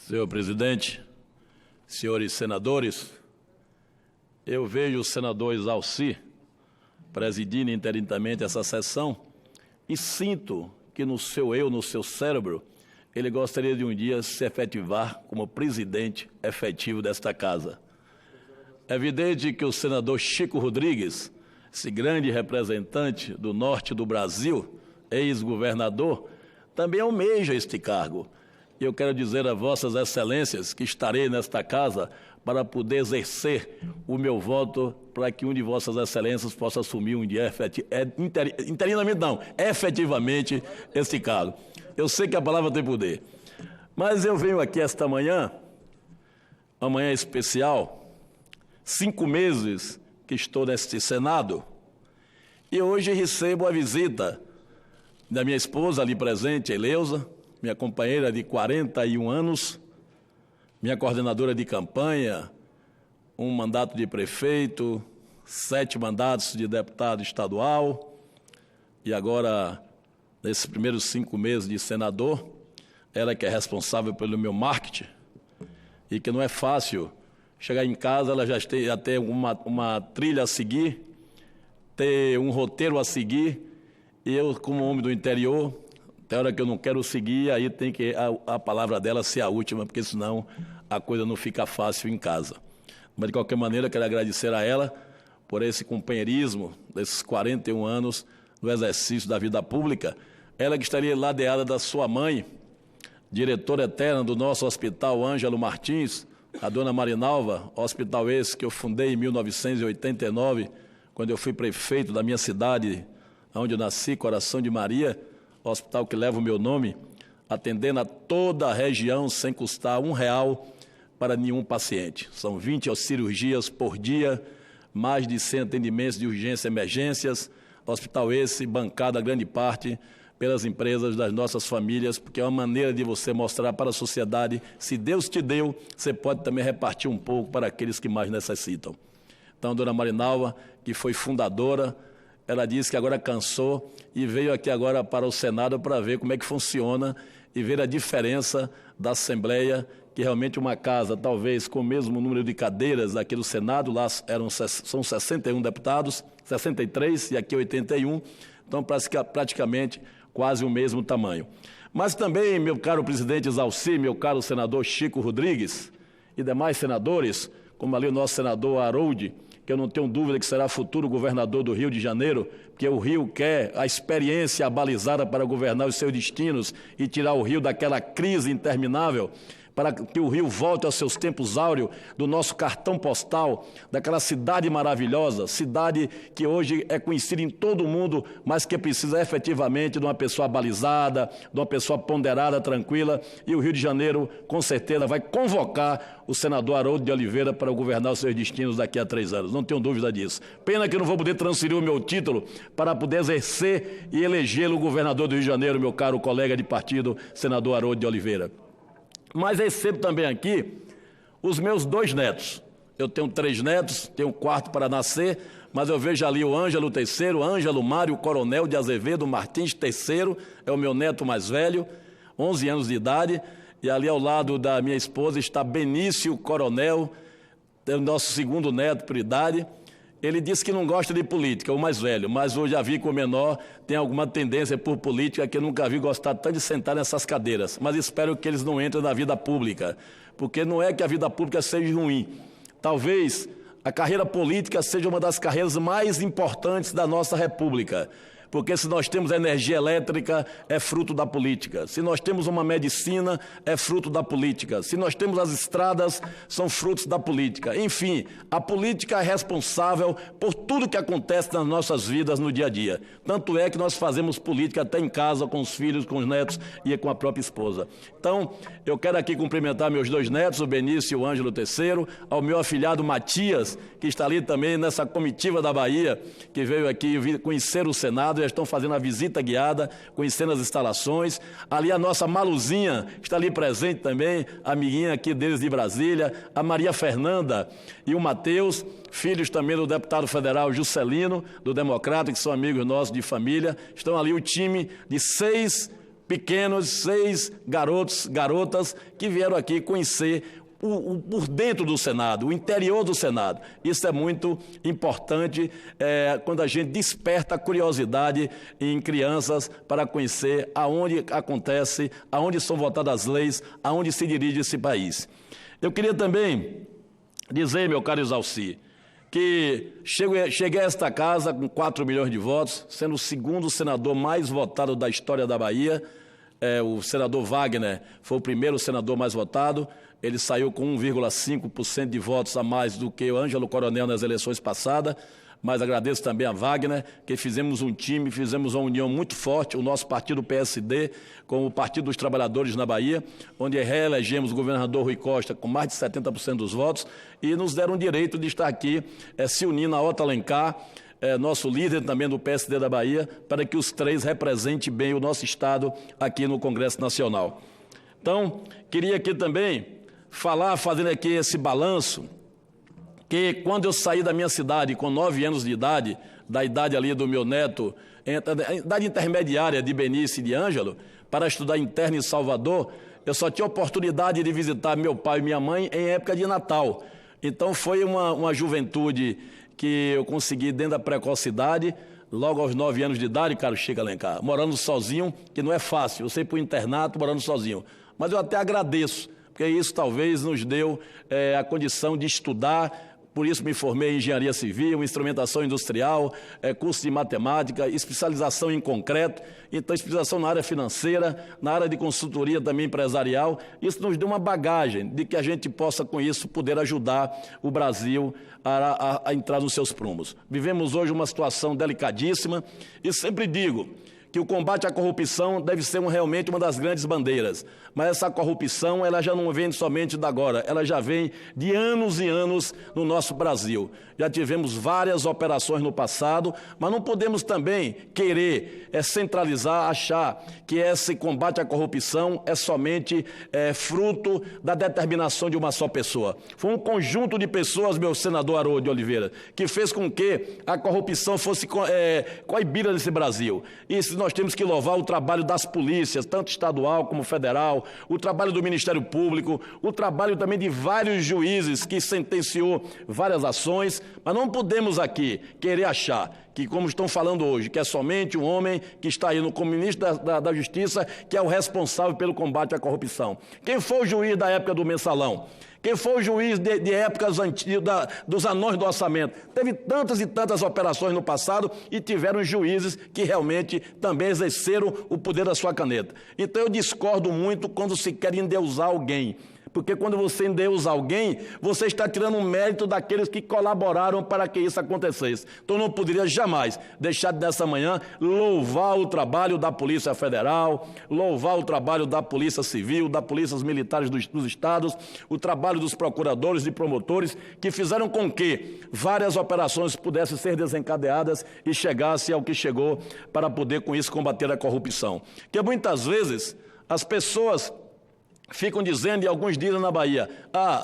Senhor presidente, senhores senadores, eu vejo o senador Exalci presidindo interinamente essa sessão e sinto que no seu cérebro, ele gostaria de um dia se efetivar como presidente efetivo desta casa. É evidente que o senador Chico Rodrigues, esse grande representante do norte do Brasil, ex-governador, também almeja este cargo. E eu quero dizer a vossas excelências que estarei nesta casa para poder exercer o meu voto para que um de vossas excelências possa assumir um dia efetivamente este cargo. Eu sei que a palavra tem poder, mas eu venho aqui esta manhã, uma manhã especial, 5 meses que estou neste Senado, e hoje recebo a visita da minha esposa ali presente, Eleusa, minha companheira de 41 anos, minha coordenadora de campanha, um mandato de prefeito, 7 mandatos de deputado estadual e agora, nesses primeiros 5 meses de senador, ela que é responsável pelo meu marketing e que não é fácil chegar em casa, ela já tem uma trilha a seguir, ter um roteiro a seguir, e eu, como homem do interior, tem hora que eu não quero seguir, aí tem que a palavra dela ser a última, porque senão a coisa não fica fácil em casa. Mas, de qualquer maneira, quero agradecer a ela por esse companheirismo desses 41 anos no exercício da vida pública. Ela que estaria ladeada da sua mãe, diretora eterna do nosso Hospital Ângelo Martins, a dona Marinalva, hospital esse que eu fundei em 1989, quando eu fui prefeito da minha cidade, onde eu nasci, Coração de Maria, hospital que leva o meu nome, atendendo a toda a região sem custar R$1 para nenhum paciente. São 20 cirurgias por dia, mais de 100 atendimentos de urgência e emergências, hospital esse bancado a grande parte pelas empresas das nossas famílias, porque é uma maneira de você mostrar para a sociedade, se Deus te deu, você pode também repartir um pouco para aqueles que mais necessitam. Então, a dona Marinalva, que foi fundadora, ela disse que agora cansou e veio aqui agora para o Senado para ver como é que funciona e ver a diferença da Assembleia, que realmente uma casa, talvez com o mesmo número de cadeiras aqui do Senado, lá são 61 deputados, 63 e aqui 81, então praticamente quase o mesmo tamanho. Mas também, meu caro presidente Exalci, meu caro senador Chico Rodrigues e demais senadores, como ali o nosso senador Harold, que eu não tenho dúvida que será futuro governador do Rio de Janeiro, porque o Rio quer a experiência abalizada para governar os seus destinos e tirar o Rio daquela crise interminável, para que o Rio volte aos seus tempos áureos do nosso cartão postal, daquela cidade maravilhosa, cidade que hoje é conhecida em todo o mundo, mas que precisa efetivamente de uma pessoa abalizada, de uma pessoa ponderada, tranquila, e o Rio de Janeiro, com certeza, vai convocar o senador Haroldo de Oliveira para governar os seus destinos daqui a 3 anos, não tenho dúvida disso. Pena que eu não vou poder transferir o meu título para poder exercer e elegê-lo governador do Rio de Janeiro, meu caro colega de partido, senador Haroldo de Oliveira. Mas recebo também aqui os meus 2 netos. Eu tenho 3 netos, tenho um 4º para nascer, mas eu vejo ali o Ângelo III, Ângelo Mário Coronel de Azevedo Martins III, é o meu neto mais velho, 11 anos de idade, e ali ao lado da minha esposa está Benício Coronel, o nosso 2º neto por idade. Ele disse que não gosta de política, o mais velho, mas eu já vi que o menor tem alguma tendência por política que eu nunca vi gostar tanto de sentar nessas cadeiras. Mas espero que eles não entrem na vida pública, porque não é que a vida pública seja ruim. Talvez a carreira política seja uma das carreiras mais importantes da nossa República. Porque se nós temos energia elétrica, é fruto da política. Se nós temos uma medicina, é fruto da política. Se nós temos as estradas, são frutos da política. Enfim, a política é responsável por tudo que acontece nas nossas vidas no dia a dia. Tanto é que nós fazemos política até em casa, com os filhos, com os netos e com a própria esposa. Então, eu quero aqui cumprimentar meus 2 netos, o Benício e o Ângelo III, ao meu afilhado Matias, que está ali também nessa comitiva da Bahia, que veio aqui conhecer o Senado, já estão fazendo a visita guiada, conhecendo as instalações. Ali a nossa Maluzinha está ali presente também, a amiguinha aqui deles de Brasília, a Maria Fernanda e o Matheus, filhos também do deputado federal Juscelino, do Democrata, que são amigos nossos de família. Estão ali o time de 6 pequenos, 6 garotas que vieram aqui conhecer por dentro do Senado, o interior do Senado. Isso é muito importante quando a gente desperta a curiosidade em crianças para conhecer aonde acontece, aonde são votadas as leis, aonde se dirige esse país. Eu queria também dizer, meu caro Exalci, que cheguei a esta casa com 4 milhões de votos, sendo o segundo senador mais votado da história da Bahia. O senador Wagner foi o primeiro senador mais votado. Ele saiu com 1,5% de votos a mais do que o Ângelo Coronel nas eleições passadas, mas agradeço também a Wagner, que fizemos um time, fizemos uma união muito forte, o nosso partido PSD, com o Partido dos Trabalhadores na Bahia, onde reelegemos o governador Rui Costa com mais de 70% dos votos e nos deram o direito de estar aqui se unindo a Otto Alencar, nosso líder também do PSD da Bahia, para que os 3 representem bem o nosso Estado aqui no Congresso Nacional. Então, queria aqui também fazendo aqui esse balanço, que quando eu saí da minha cidade com 9 anos de idade, da idade ali do meu neto, da idade intermediária de Benício e de Ângelo, para estudar interno em Salvador, eu só tinha oportunidade de visitar meu pai e minha mãe em época de Natal. Então foi uma juventude que eu consegui dentro da precocidade, logo aos 9 anos de idade, caro Chico Alencar, morando sozinho, que não é fácil, eu sei para o internato morando sozinho, mas eu até agradeço, porque isso talvez nos deu a condição de estudar. Por isso me formei em engenharia civil, instrumentação industrial, curso de matemática, especialização em concreto, então especialização na área financeira, na área de consultoria também empresarial. Isso nos deu uma bagagem de que a gente possa com isso poder ajudar o Brasil a entrar nos seus prumos. Vivemos hoje uma situação delicadíssima e sempre digo que o combate à corrupção deve ser realmente uma das grandes bandeiras. Mas essa corrupção, ela já não vem somente de agora, ela já vem de anos e anos no nosso Brasil. Já tivemos várias operações no passado, mas não podemos também querer centralizar, achar que esse combate à corrupção é somente fruto da determinação de uma só pessoa. Foi um conjunto de pessoas, meu senador Haroldo de Oliveira, que fez com que a corrupção fosse coibida nesse Brasil. E nós temos que louvar o trabalho das polícias, tanto estadual como federal, o trabalho do Ministério Público, o trabalho também de vários juízes que sentenciou várias ações, mas não podemos aqui querer achar que, como estão falando hoje, que é somente um homem que está aí como ministro da Justiça que é o responsável pelo combate à corrupção. Quem foi o juiz da época do mensalão? Quem foi o juiz de épocas antigas, dos anões do orçamento? Teve tantas e tantas operações no passado e tiveram juízes que realmente também exerceram o poder da sua caneta. Então eu discordo muito quando se quer endeusar alguém. Porque quando você endeusa alguém, você está tirando o mérito daqueles que colaboraram para que isso acontecesse. Então não poderia jamais deixar dessa manhã louvar o trabalho da Polícia Federal, louvar o trabalho da Polícia Civil, da Polícias Militares dos Estados, o trabalho dos procuradores e promotores, que fizeram com que várias operações pudessem ser desencadeadas e chegasse ao que chegou para poder com isso combater a corrupção. Porque muitas vezes as pessoas ficam dizendo, e alguns dizem na Bahia,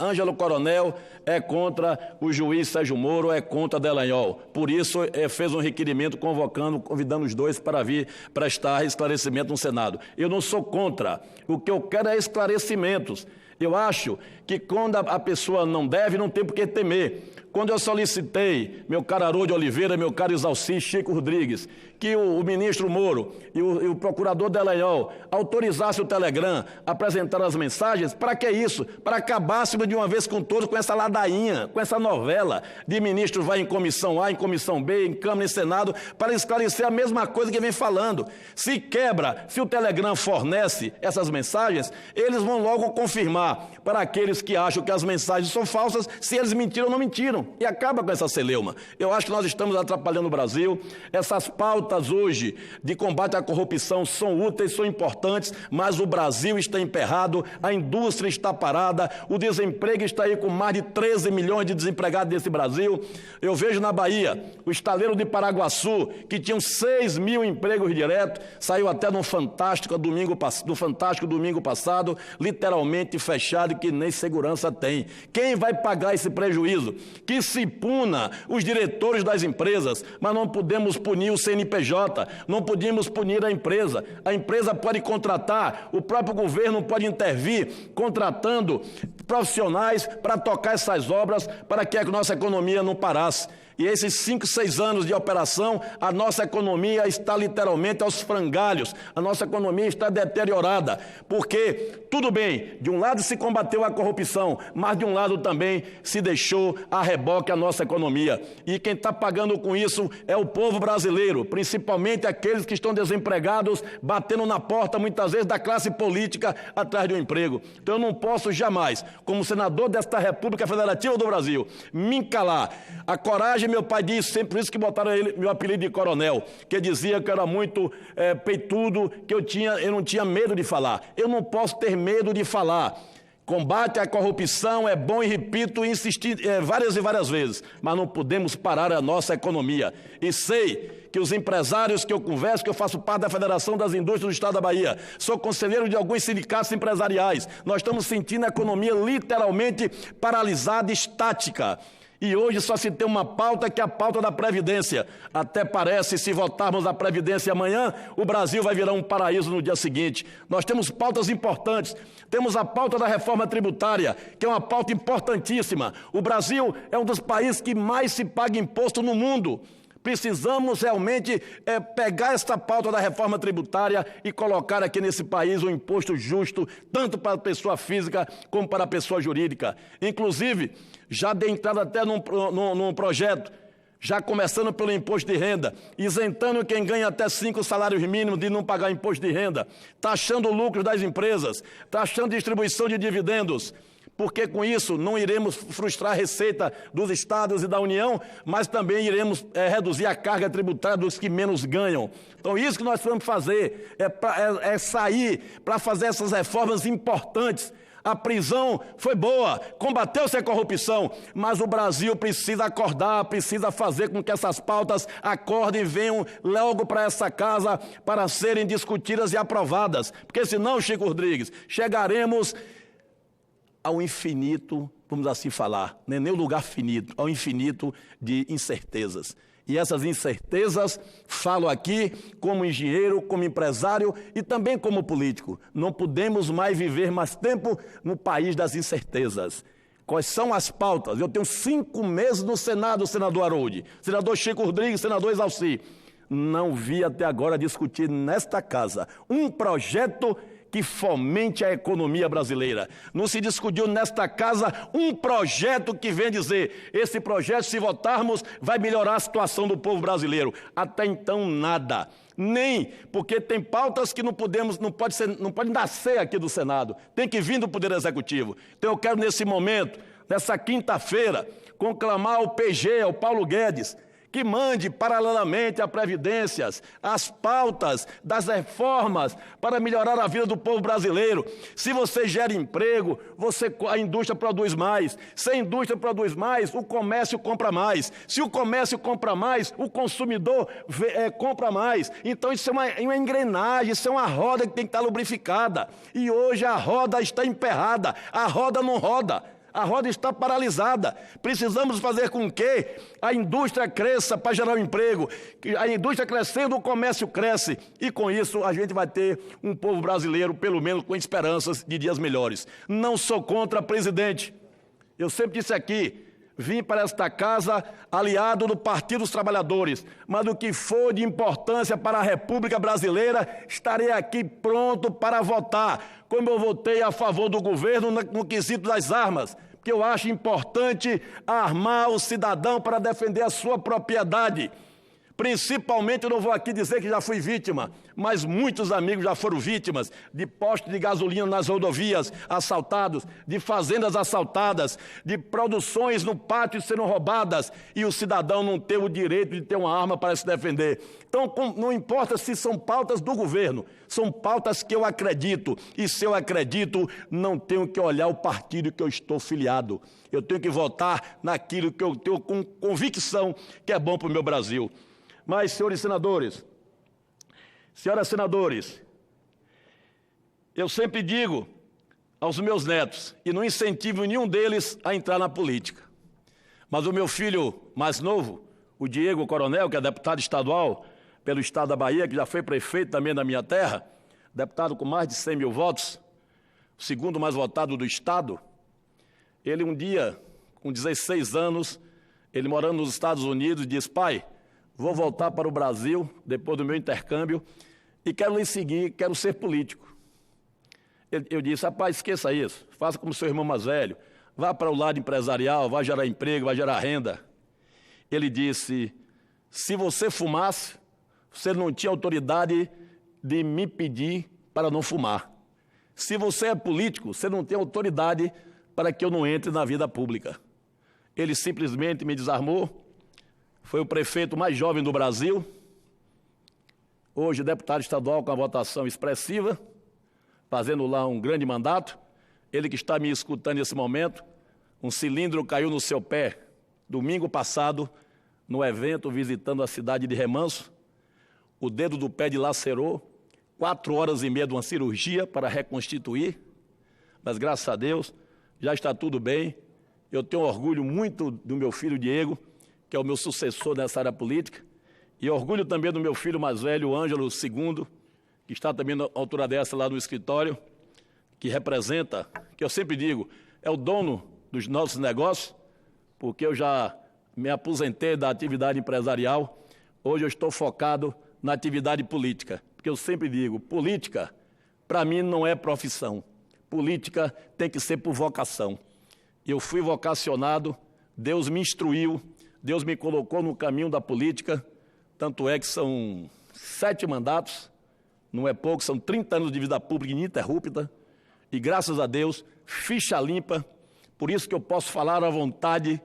Ângelo Coronel é contra o juiz Sérgio Moro, é contra Delanhol. Por isso, fez um requerimento convidando os dois para vir prestar esclarecimento no Senado. Eu não sou contra. O que eu quero é esclarecimentos. Eu acho que quando a pessoa não deve, não tem por que temer. Quando eu solicitei, meu caro Haroldo de Oliveira, meu caro Exalci Chico Rodrigues, que o ministro Moro e o procurador Delanhol autorizassem o Telegram a apresentar as mensagens, para que isso? Para acabassem de uma vez com todos com essa ladainha, com essa novela de ministro vai em comissão A, em comissão B, em Câmara e Senado, para esclarecer a mesma coisa que vem falando. Se quebra, se o Telegram fornece essas mensagens, eles vão logo confirmar para aqueles que acham que as mensagens são falsas, se eles mentiram ou não mentiram. E acaba com essa celeuma. Eu acho que nós estamos atrapalhando o Brasil. Essas pautas hoje de combate à corrupção são úteis, são importantes, mas o Brasil está emperrado, a indústria está parada, o desemprego está aí com mais de 13 milhões de desempregados nesse Brasil. Eu vejo na Bahia, o estaleiro de Paraguaçu, que tinham 6 mil empregos diretos, saiu até no Fantástico domingo passado, literalmente fechado, que nem segurança tem. Quem vai pagar esse prejuízo? que se puna os diretores das empresas, mas não podemos punir o CNPJ, não podemos punir a empresa. A empresa pode contratar, o próprio governo pode intervir, contratando profissionais para tocar essas obras, para que a nossa economia não parasse. E esses 5, 6 anos de operação, a nossa economia está literalmente aos frangalhos, a nossa economia está deteriorada, porque, tudo bem, de um lado se combateu a corrupção, mas de um lado também se deixou a reboque a nossa economia. E quem está pagando com isso é o povo brasileiro, principalmente aqueles que estão desempregados, batendo na porta, muitas vezes, da classe política atrás de um emprego. Então eu não posso jamais, como senador desta República Federativa do Brasil, me calar. A coragem, meu pai disse, sempre isso que botaram ele, meu apelido de coronel, que dizia que eu era muito peitudo, que eu não tinha medo de falar. Eu não posso ter medo de falar. Combate à corrupção é bom, e repito, insistir várias e várias vezes, mas não podemos parar a nossa economia. E sei que os empresários que eu converso, que eu faço parte da Federação das Indústrias do Estado da Bahia, sou conselheiro de alguns sindicatos empresariais, nós estamos sentindo a economia literalmente paralisada, estática. E hoje só se tem uma pauta, que é a pauta da Previdência. Até parece, se votarmos a Previdência amanhã, o Brasil vai virar um paraíso no dia seguinte. Nós temos pautas importantes. Temos a pauta da reforma tributária, que é uma pauta importantíssima. O Brasil é um dos países que mais se paga imposto no mundo. Precisamos realmente pegar esta pauta da reforma tributária e colocar aqui nesse país um imposto justo, tanto para a pessoa física como para a pessoa jurídica. Inclusive, já dei entrada até num projeto, já começando pelo imposto de renda, isentando quem ganha até 5 salários mínimos de não pagar imposto de renda, taxando o lucro das empresas, taxando distribuição de dividendos, porque com isso não iremos frustrar a receita dos estados e da União, mas também iremos reduzir a carga tributária dos que menos ganham. Então isso que nós vamos fazer é sair para fazer essas reformas importantes. A prisão foi boa, combateu-se a corrupção, mas o Brasil precisa acordar, precisa fazer com que essas pautas acordem e venham logo para essa casa para serem discutidas e aprovadas, porque senão, Chico Rodrigues, chegaremos ao infinito, vamos assim falar, não é nem o lugar finito, ao infinito de incertezas. E essas incertezas, falo aqui como engenheiro, como empresário e também como político. Não podemos mais viver mais tempo no país das incertezas. Quais são as pautas? Eu tenho 5 meses no Senado, senador Harold, senador Chico Rodrigues, senador Exalci. Não vi até agora discutir nesta casa um projeto que fomente a economia brasileira. Não se discutiu nesta casa um projeto que vem dizer, esse projeto, se votarmos, vai melhorar a situação do povo brasileiro. Até então, nada. Nem, porque tem pautas que não pode nascer aqui do Senado, tem que vir do Poder Executivo. Então eu quero, nesse momento, nessa quinta-feira, conclamar ao PG, ao Paulo Guedes, que mande paralelamente a Previdências, as pautas das reformas para melhorar a vida do povo brasileiro. Se você gera emprego, a indústria produz mais. Se a indústria produz mais, o comércio compra mais. Se o comércio compra mais, o consumidor compra mais. Então isso é uma engrenagem, isso é uma roda que tem que estar lubrificada. E hoje a roda está emperrada, a roda não roda. A roda está paralisada. Precisamos fazer com que a indústria cresça para gerar um emprego. A indústria crescendo, o comércio cresce. E com isso a gente vai ter um povo brasileiro, pelo menos com esperanças de dias melhores. Não sou contra presidente. Eu sempre disse aqui, vim para esta casa aliado do Partido dos Trabalhadores, mas o que for de importância para a República Brasileira, estarei aqui pronto para votar, como eu votei a favor do governo no quesito das armas, porque eu acho importante armar o cidadão para defender a sua propriedade. Principalmente, eu não vou aqui dizer que já fui vítima, mas muitos amigos já foram vítimas de postos de gasolina nas rodovias assaltados, de fazendas assaltadas, de produções no pátio sendo roubadas e o cidadão não ter o direito de ter uma arma para se defender. Então, não importa se são pautas do governo, são pautas que eu acredito. E se eu acredito, não tenho que olhar o partido que eu estou filiado. Eu tenho que votar naquilo que eu tenho com convicção que é bom para o meu Brasil. Mas, senhores senadores, senhoras senadores, eu sempre digo aos meus netos, e não incentivo nenhum deles a entrar na política, Mas o meu filho mais novo, o Diego Coronel, que é deputado estadual pelo estado da Bahia, que já foi prefeito também da minha terra, deputado com mais de 100 mil votos, o segundo mais votado do estado, ele um dia, com 16 anos, ele morando nos Estados Unidos, disse: pai, vou voltar para o Brasil, depois do meu intercâmbio, e quero lhe seguir, quero ser político. Eu disse: rapaz, esqueça isso, faça como seu irmão mais velho, vá para o lado empresarial, vai gerar emprego, vai gerar renda. Ele disse: se você fumasse, você não tinha autoridade de me pedir para não fumar. Se você é político, você não tem autoridade para que eu não entre na vida pública. Ele simplesmente me desarmou, foi o prefeito mais jovem do Brasil, hoje deputado estadual com a votação expressiva, fazendo lá um grande mandato. Ele que está me escutando nesse momento, um cilindro caiu no seu pé domingo passado, no evento visitando a cidade de Remanso, o dedo do pé dilacerou, 4 horas e meia de uma cirurgia para reconstituir, mas graças a Deus já está tudo bem. Eu tenho orgulho muito do meu filho Diego, que é o meu sucessor nessa área política, e orgulho também do meu filho mais velho, Ângelo II, que está também na altura dessa lá no escritório, que representa, que eu sempre digo, é o dono dos nossos negócios, porque eu já me aposentei da atividade empresarial, hoje eu estou focado na atividade política, porque eu sempre digo, política, para mim, não é profissão, política tem que ser por vocação. Eu fui vocacionado, Deus me instruiu, Deus me colocou no caminho da política, tanto é que são 7 mandatos, não é pouco, são 30 anos de vida pública ininterrupta, e graças a Deus, ficha limpa, por isso que eu posso falar à vontade,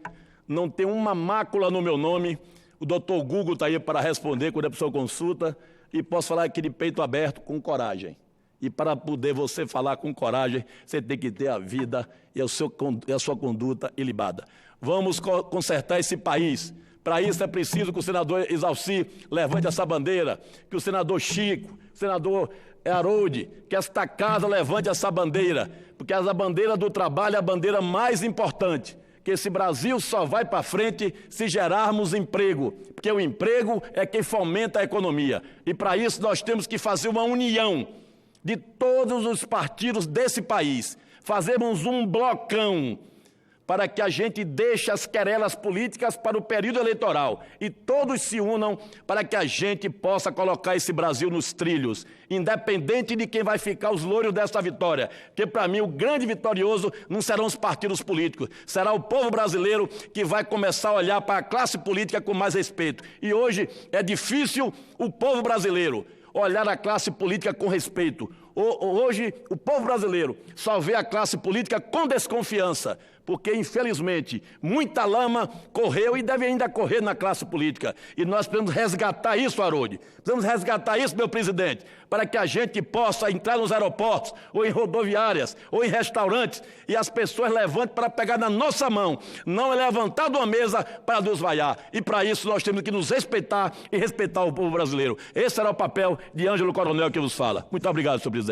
não tem uma mácula no meu nome, o doutor Google está aí para responder quando a pessoa consulta, e posso falar aqui de peito aberto, com coragem. E para poder você falar com coragem, você tem que ter a vida e a sua conduta ilibada. Vamos consertar esse país. Para isso é preciso que o senador Exalci levante essa bandeira, que o senador Chico, o senador Harold, que esta casa levante essa bandeira, porque a bandeira do trabalho é a bandeira mais importante, que esse Brasil só vai para frente se gerarmos emprego, porque o emprego é quem fomenta a economia. E para isso nós temos que fazer uma união de todos os partidos desse país, fazermos um blocão para que a gente deixe as querelas políticas para o período eleitoral e todos se unam para que a gente possa colocar esse Brasil nos trilhos, independente de quem vai ficar os louros dessa vitória, porque para mim o grande vitorioso não serão os partidos políticos, será o povo brasileiro que vai começar a olhar para a classe política com mais respeito. E hoje é difícil o povo brasileiro olhar a classe política com respeito. Hoje, o povo brasileiro só vê a classe política com desconfiança, porque, infelizmente, muita lama correu e deve ainda correr na classe política. E nós precisamos resgatar isso, Harold. Precisamos resgatar isso, meu presidente, para que a gente possa entrar nos aeroportos, ou em rodoviárias, ou em restaurantes, e as pessoas levantem para pegar na nossa mão, não é levantar de uma mesa para nos vaiar. E para isso nós temos que nos respeitar e respeitar o povo brasileiro. Esse será o papel de Ângelo Coronel que vos fala. Muito obrigado, senhor presidente.